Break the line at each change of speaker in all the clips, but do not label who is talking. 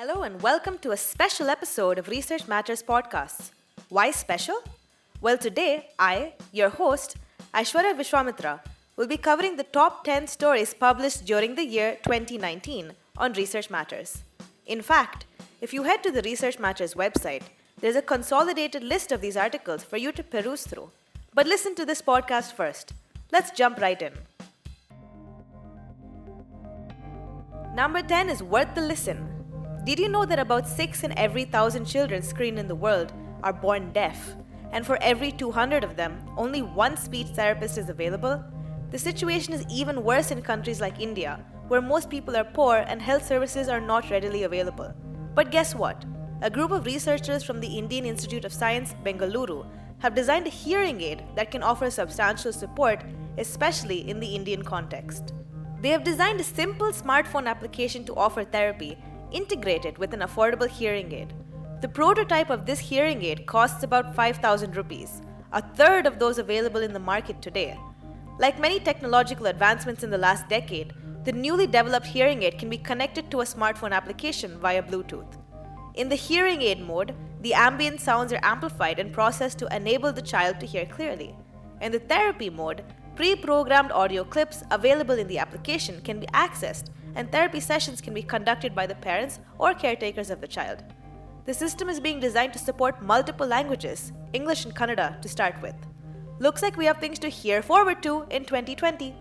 Hello and welcome to a special episode of Research Matters podcasts. Why special? Well, today I, your host, Aishwarya Viswamitra, will be covering the top 10 stories published during the year 2019 on Research Matters. In fact, if you head to the Research Matters website, there's a consolidated list of these articles for you to peruse through. But listen to this podcast first. Let's jump right in. Number 10 is worth the listen. Did you know that about 6 in every 1,000 children screened in the world are born deaf? And for every 200 of them, only one speech therapist is available? The situation is even worse in countries like India, where most people are poor and health services are not readily available. But guess what? A group of researchers from the Indian Institute of Science, Bengaluru, have designed a hearing aid that can offer substantial support, especially in the Indian context. They have designed a simple smartphone application to offer therapy, integrated with an affordable hearing aid. The prototype of this hearing aid costs about 5,000 rupees, a third of those available in the market today. Like many technological advancements in the last decade, the newly developed hearing aid can be connected to a smartphone application via Bluetooth. In the hearing aid mode, the ambient sounds are amplified and processed to enable the child to hear clearly. In the therapy mode, pre-programmed audio clips available in the application can be accessed, and therapy sessions can be conducted by the parents or caretakers of the child. The system is being designed to support multiple languages, English and Kannada to start with. Looks like we have things to hear forward to in 2020.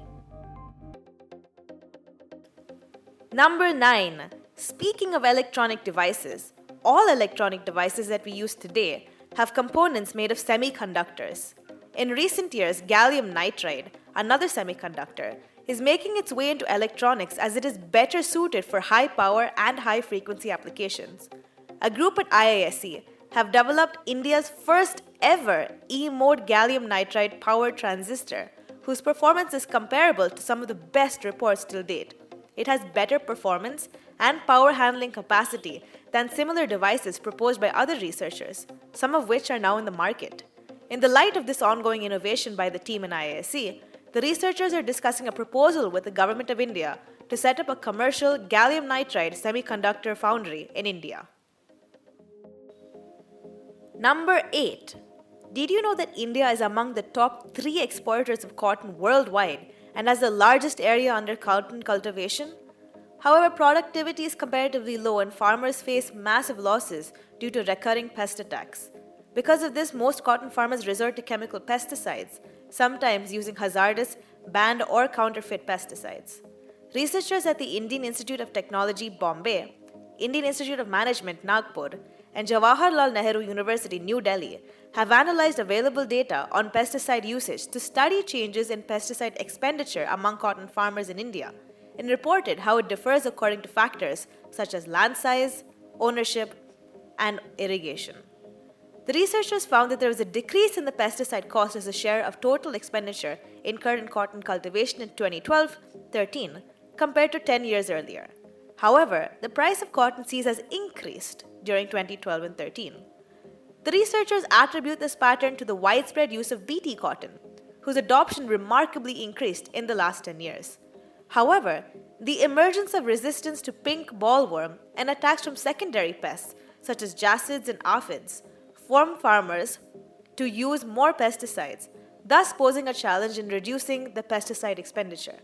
Number 9. Speaking of electronic devices, all electronic devices that we use today have components made of semiconductors. In recent years, gallium nitride, another semiconductor, is making its way into electronics as it is better suited for high power and high frequency applications. A group at IISc have developed India's first ever E-mode gallium nitride powered transistor, whose performance is comparable to some of the best reports till date. It has better performance and power handling capacity than similar devices proposed by other researchers, some of which are now in the market. In the light of this ongoing innovation by the team in IISc, the researchers are discussing a proposal with the Government of India to set up a commercial gallium nitride semiconductor foundry in India. Number 8. Did you know that India is among the top 3 exporters of cotton worldwide and has the largest area under cotton cultivation? However, productivity is comparatively low and farmers face massive losses due to recurring pest attacks. Because of this, most cotton farmers resort to chemical pesticides, sometimes using hazardous, banned or counterfeit pesticides. Researchers at the Indian Institute of Technology, Bombay, Indian Institute of Management, Nagpur, and Jawaharlal Nehru University, New Delhi, have analyzed available data on pesticide usage to study changes in pesticide expenditure among cotton farmers in India, and reported how it differs according to factors such as land size, ownership, and irrigation. The researchers found that there was a decrease in the pesticide cost as a share of total expenditure incurred in cotton cultivation in 2012-13 compared to 10 years earlier. However, the price of cotton seeds has increased during 2012 and 13. The researchers attribute this pattern to the widespread use of BT cotton, whose adoption remarkably increased in the last 10 years. However, the emergence of resistance to pink bollworm and attacks from secondary pests such as jassids and aphids form farmers to use more pesticides, thus posing a challenge in reducing the pesticide expenditure.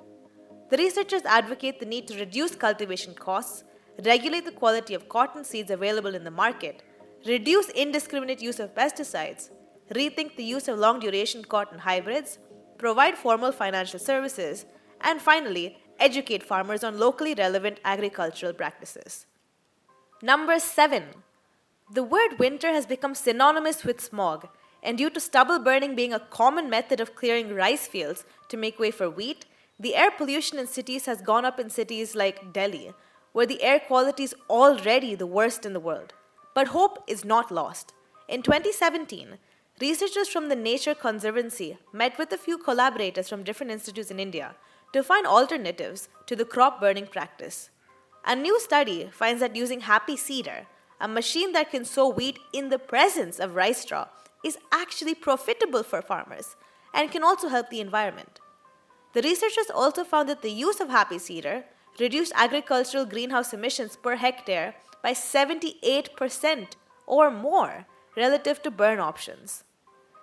The researchers advocate the need to reduce cultivation costs, regulate the quality of cotton seeds available in the market, reduce indiscriminate use of pesticides, rethink the use of long-duration cotton hybrids, provide formal financial services, and finally, educate farmers on locally relevant agricultural practices. Number 7. The word winter has become synonymous with smog, and due to stubble burning being a common method of clearing rice fields to make way for wheat, the air pollution in cities has gone up in cities like Delhi, where the air quality is already the worst in the world. But hope is not lost. In 2017, researchers from the Nature Conservancy met with a few collaborators from different institutes in India to find alternatives to the crop burning practice. A new study finds that using Happy Seeder, a machine that can sow wheat in the presence of rice straw, is actually profitable for farmers and can also help the environment. The researchers also found that the use of Happy Seeder reduced agricultural greenhouse emissions per hectare by 78% or more relative to burn options.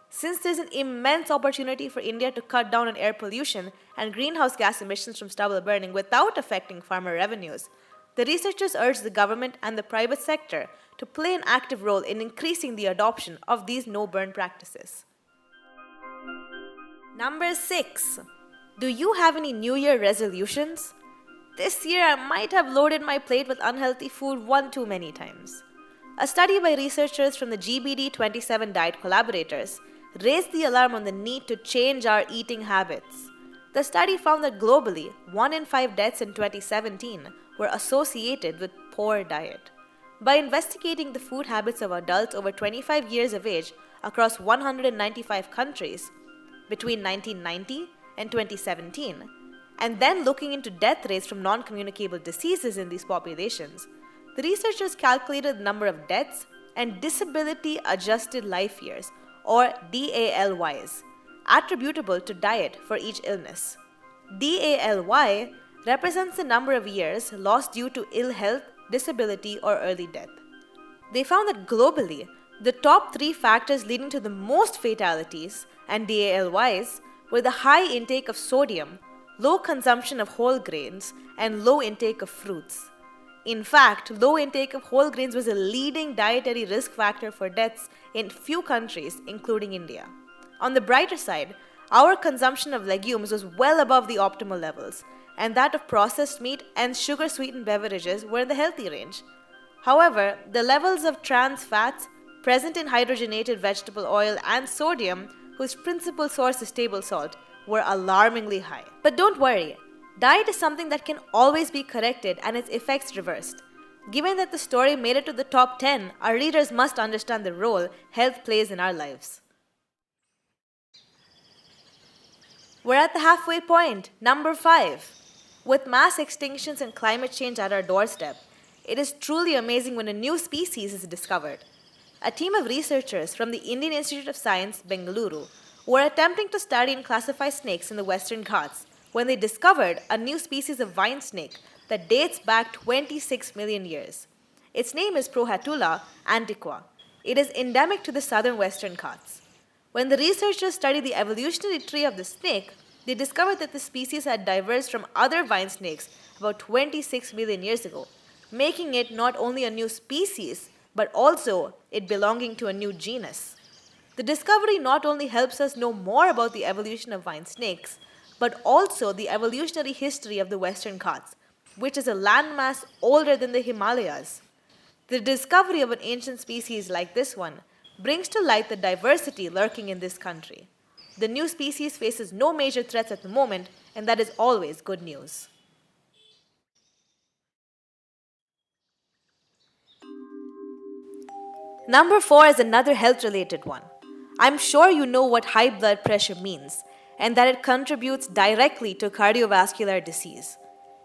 Since there's an immense opportunity for India to cut down on air pollution and greenhouse gas emissions from stubble burning without affecting farmer revenues, the researchers urge the government and the private sector to play an active role in increasing the adoption of these no-burn practices. Number 6. Do you have any New Year resolutions? This year I might have loaded my plate with unhealthy food one too many times. A study by researchers from the GBD27 Diet Collaborators raised the alarm on the need to change our eating habits. The study found that globally, 1 in 5 deaths in 2017 were associated with poor diet. By investigating the food habits of adults over 25 years of age across 195 countries between 1990 and 2017, and then looking into death rates from non-communicable diseases in these populations, the researchers calculated the number of deaths and disability-adjusted life years, or DALYs, attributable to diet for each illness. DALY represents the number of years lost due to ill health, disability, or early death. They found that globally, the top 3 factors leading to the most fatalities and DALYs were the high intake of sodium, low consumption of whole grains, and low intake of fruits. In fact, low intake of whole grains was a leading dietary risk factor for deaths in few countries, including India. On the brighter side, our consumption of legumes was well above the optimal levels, and that of processed meat and sugar-sweetened beverages were in the healthy range. However, the levels of trans fats present in hydrogenated vegetable oil and sodium, whose principal source is table salt, were alarmingly high. But don't worry, diet is something that can always be corrected and its effects reversed. Given that the story made it to the top 10, our readers must understand the role health plays in our lives. We're at the halfway point, number 5. With mass extinctions and climate change at our doorstep, it is truly amazing when a new species is discovered. A team of researchers from the Indian Institute of Science, Bengaluru, were attempting to study and classify snakes in the Western Ghats when they discovered a new species of vine snake that dates back 26 million years. Its name is Prohatula antiqua. It is endemic to the southern Western Ghats. When the researchers studied the evolutionary tree of the snake, they discovered that the species had diverged from other vine snakes about 26 million years ago, making it not only a new species, but also it belonging to a new genus. The discovery not only helps us know more about the evolution of vine snakes, but also the evolutionary history of the Western Ghats, which is a landmass older than the Himalayas. The discovery of an ancient species like this one brings to light the diversity lurking in this country. The new species faces no major threats at the moment, and that is always good news. Number 4 is another health-related one. I'm sure you know what high blood pressure means, and that it contributes directly to cardiovascular disease.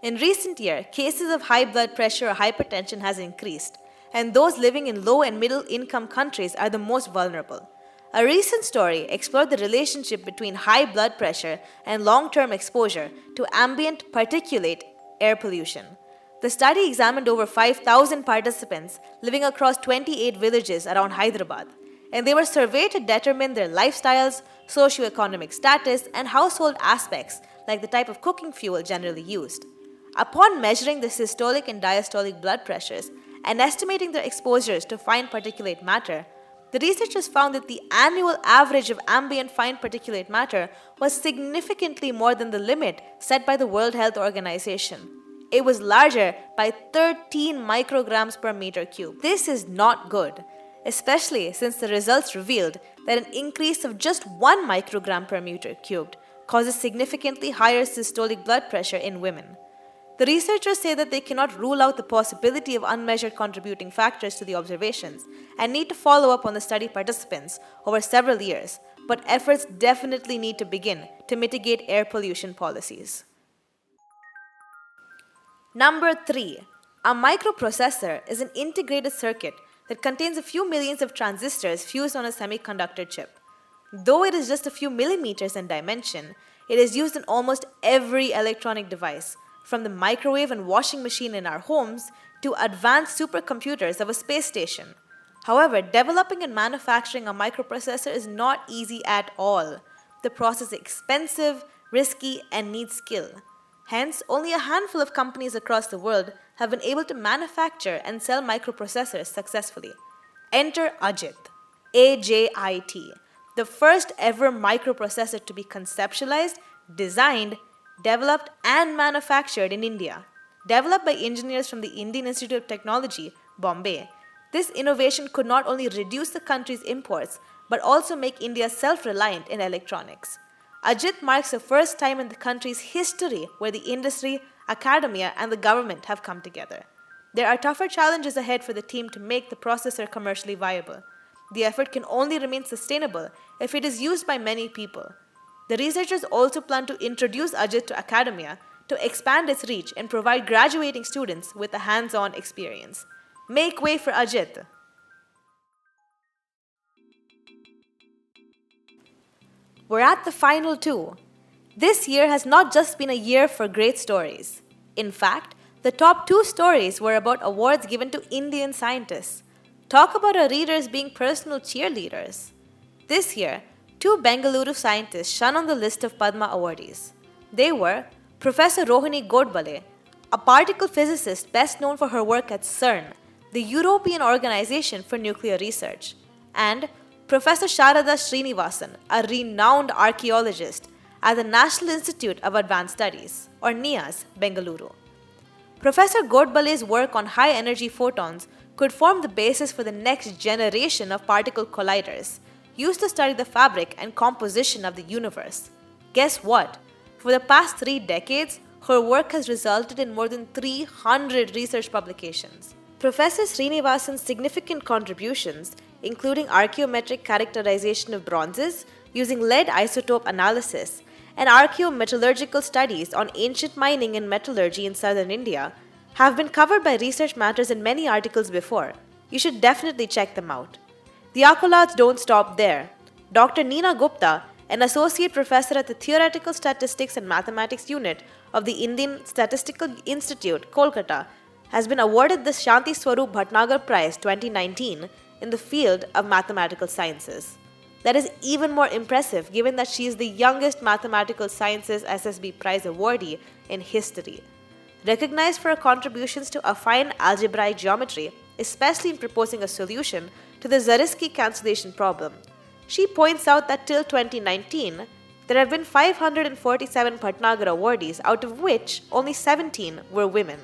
In recent years, cases of high blood pressure or hypertension has increased, and those living in low and middle income countries are the most vulnerable. A recent story explored the relationship between high blood pressure and long-term exposure to ambient particulate air pollution. The study examined over 5,000 participants living across 28 villages around Hyderabad, and they were surveyed to determine their lifestyles, socioeconomic status, and household aspects like the type of cooking fuel generally used. Upon measuring the systolic and diastolic blood pressures and estimating their exposures to fine particulate matter, the researchers found that the annual average of ambient fine particulate matter was significantly more than the limit set by the World Health Organization. It was larger by 13 micrograms per meter cube. This is not good, especially since the results revealed that an increase of just 1 microgram per meter cubed causes significantly higher systolic blood pressure in women. The researchers say that they cannot rule out the possibility of unmeasured contributing factors to the observations and need to follow up on the study participants over several years, but efforts definitely need to begin to mitigate air pollution policies. Number 3. A microprocessor is an integrated circuit that contains a few millions of transistors fused on a semiconductor chip. Though it is just a few millimeters in dimension, it is used in almost every electronic device, from the microwave and washing machine in our homes to advanced supercomputers of a space station. However, developing and manufacturing a microprocessor is not easy at all. The process is expensive, risky, and needs skill. Hence, only a handful of companies across the world have been able to manufacture and sell microprocessors successfully. Enter Ajit, AJIT, the first ever microprocessor to be conceptualized, designed, developed, and manufactured in India. Developed by engineers from the Indian Institute of Technology, Bombay, this innovation could not only reduce the country's imports, but also make India self-reliant in electronics. Ajit marks the first time in the country's history where the industry, academia, and the government have come together. There are tougher challenges ahead for the team to make the processor commercially viable. The effort can only remain sustainable if it is used by many people. The researchers also plan to introduce Ajit to academia to expand its reach and provide graduating students with a hands-on experience. Make way for Ajit. We're at the final two. This year has not just been a year for great stories. In fact, the top two stories were about awards given to Indian scientists. Talk about our readers being personal cheerleaders. This year, two Bengaluru scientists shone on the list of Padma awardees. They were Professor Rohini Godbole, a particle physicist best known for her work at CERN, the European Organization for Nuclear Research, and Professor Sharada Srinivasan, a renowned archaeologist at the National Institute of Advanced Studies, or NIAS, Bengaluru. Professor Godbole's work on high-energy photons could form the basis for the next generation of particle colliders, used to study the fabric and composition of the universe. Guess what? For the past 3 decades, her work has resulted in more than 300 research publications. Professor Srinivasan's significant contributions, including archaeometric characterization of bronzes using lead isotope analysis and archaeometallurgical studies on ancient mining and metallurgy in southern India, have been covered by Research Matters in many articles before. You should definitely check them out. The accolades don't stop there. Dr. Neena Gupta, an associate professor at the Theoretical Statistics and Mathematics Unit of the Indian Statistical Institute, Kolkata, has been awarded the Shanti Swarup Bhatnagar Prize 2019 in the field of mathematical sciences. That is even more impressive given that she is the youngest Mathematical Sciences SSB Prize awardee in history. Recognized for her contributions to affine algebraic geometry, especially in proposing a solution to the Zariski cancellation problem, she points out that till 2019, there have been 547 Bhatnagar awardees, out of which only 17 were women.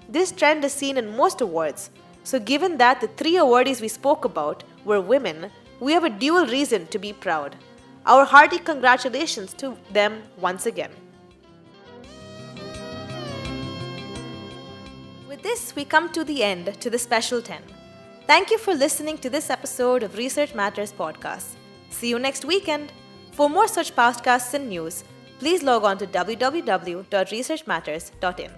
This trend is seen in most awards, so given that the 3 awardees we spoke about were women, we have a dual reason to be proud. Our hearty congratulations to them once again. With this, we come to the end to the Special 10. Thank you for listening to this episode of Research Matters podcast. See you next weekend. For more such podcasts and news, please log on to www.researchmatters.in.